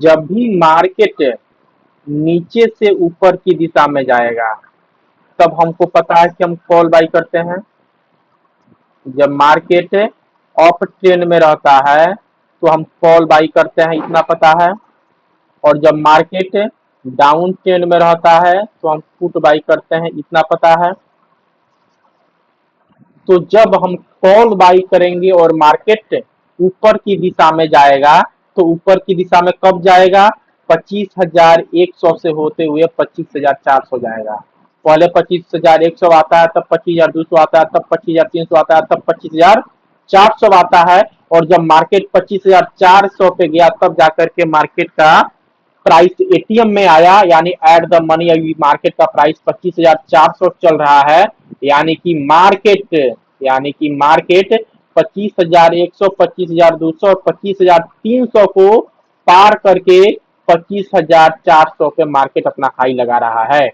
जब भी मार्केट नीचे से ऊपर की दिशा में जाएगा तब हमको पता है कि हम कॉल बाई करते हैं। जब मार्केट अप ट्रेंड में रहता है तो हम कॉल बाई करते हैं, इतना पता है। और जब मार्केट डाउन ट्रेंड में रहता है तो हम पुट बाई करते हैं, इतना पता है। तो जब हम कॉल बाई करेंगे और मार्केट ऊपर की दिशा में जाएगा तो ऊपर की दिशा में कब जाएगा? 25,100 से होते हुए 25,400 जाएगा। पहले 25,100 आता है, तब 25,200 आता है, तब 25,300 आता है, तब 25,400 आता है। और जब मार्केट 25,400 पे गया तब जाकर के मार्केट का प्राइस एटीएम में आया, यानी एट द मनी अभी मार्केट का प्राइस 25,400 चल रहा है। यानी कि मार्केट 25,100, 25,200 और 25,300 को पार करके 25,400 पे मार्केट अपना हाई लगा रहा है।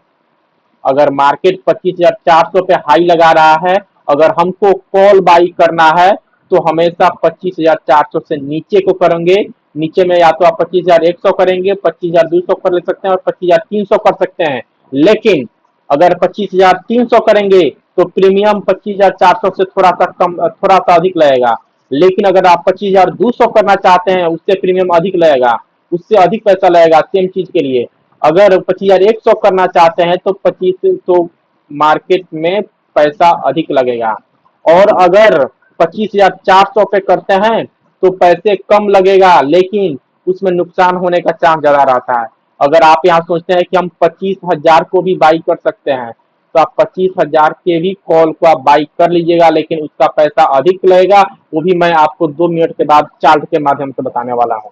अगर मार्केट 25,400 पे हाई लगा रहा है, अगर हमको कॉल बाई करना है तो हमेशा 25,400 से नीचे को करेंगे। नीचे में या तो आप 25,100 करेंगे, 25,200 कर ले सकते हैं और 25,300 कर सकते हैं। लेकिन अगर 25,300 करेंगे तो प्रीमियम 25,400 से थोड़ा सा कम, थोड़ा सा अधिक लगेगा। लेकिन अगर आप 25,200 करना चाहते हैं, उससे प्रीमियम अधिक लगेगा, उससे अधिक पैसा लगेगा सेम चीज के लिए। अगर 25,100 करना चाहते हैं तो 25 तो मार्केट में पैसा अधिक लगेगा। और अगर 25,400 पे करते हैं तो पैसे कम लगेगा, लेकिन उसमें नुकसान होने का चांस ज्यादा रहता है। अगर आप यहाँ सोचते हैं कि हम 25,000 को भी बाई कर सकते हैं तो आप 25,000 के भी कॉल को आप बाई कर लीजिएगा, लेकिन उसका पैसा अधिक लगेगा। वो भी मैं आपको 2 मिनट के बाद चार्ट के माध्यम से बताने वाला हूँ।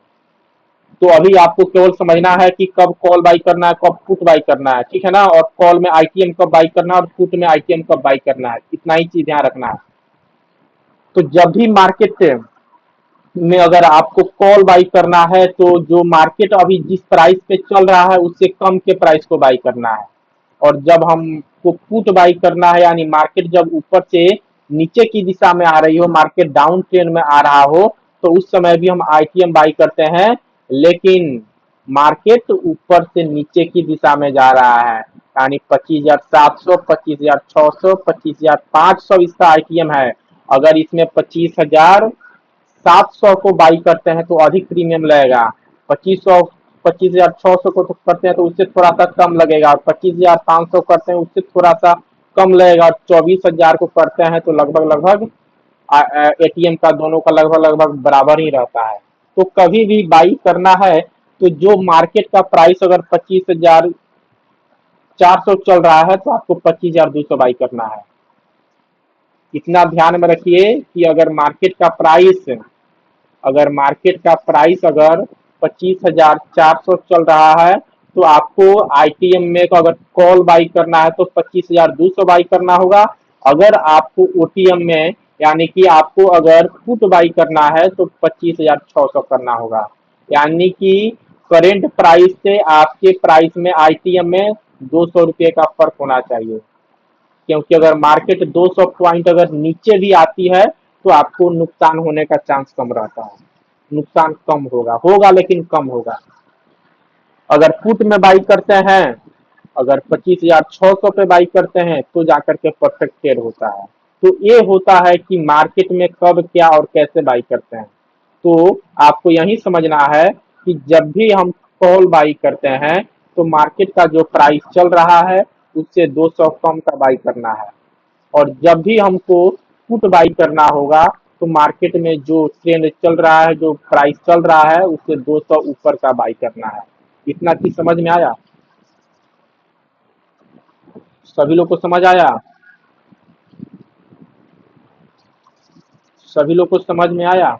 तो अभी आपको केवल समझना है कि कब कॉल बाई करना है, कब पुट बाई करना है, ठीक है ना। और कॉल में आईटीएम कब बाई करना है और पुट में आईटीएम कब बाई करना है, इतना ही चीज ध्यान रखना है। तो जब भी मार्केट में अगर आपको कॉल बाई करना है तो जो मार्केट अभी जिस प्राइस पे चल रहा है उससे कम के प्राइस को बाई करना है। और जब हमको पुट बाई करना है, यानी मार्केट जब ऊपर से नीचे की दिशा में आ रही हो, मार्केट डाउन ट्रेंड में आ रहा हो, तो उस समय भी हम आईटीएम बाई करते हैं। लेकिन मार्केट ऊपर से नीचे की दिशा में जा रहा है, यानी 25,700, 25,600, 25,500 इसका आईटीएम है। अगर इसमें 25,700 को बाई करते हैं तो अधिक प्रीमियम लगेगा। 25,600 को तो करते हैं तो उससे थोड़ा सा कम लगेगा, और 25,500 करते हैं उससे थोड़ा सा कम लगेगा, और 24,000 को करते हैं तो लगभग लगभग एटीएम का दोनों का लगभग लगभग बराबर ही रहता है। तो कभी भी बाई करना है तो जो मार्केट का प्राइस अगर 25,400 चल रहा है तो आपको 25,200 बाई करना है। इतना ध्यान में रखिए कि अगर 25,400 चल रहा है तो आपको आईटीएम में तो अगर कॉल बाई करना है तो 25,200 बाई करना होगा। अगर आपको ओटीएम में यानी कि आपको अगर पुट बाई करना है तो 25,600 करना होगा। यानी कि करेंट प्राइस से आपके प्राइस में आईटीएम में 200 रुपये का फर्क होना चाहिए। क्योंकि अगर मार्केट 200 पॉइंट अगर नीचे भी आती है तो आपको नुकसान होने का चांस कम रहता है। नुकसान कम होगा होगा लेकिन कम होगा। अगर पुट में बाई करते हैं, अगर 25,600 पे बाई करते हैं तो जाकर के परफेक्ट ट्रेड होता है। तो ये होता है कि मार्केट में कब क्या और कैसे बाई करते हैं। तो आपको यही समझना है कि जब भी हम कॉल बाई करते हैं तो मार्केट का जो प्राइस चल रहा है उससे 200 कम का बाई करना है। और जब भी हमको पुट बाई करना होगा तो मार्केट में जो ट्रेंड चल रहा है, जो प्राइस चल रहा है उससे 200 ऊपर का बाई करना है। इतना चीज समझ में आया? सभी लोग को समझ आया? सभी लोग को समझ में आया?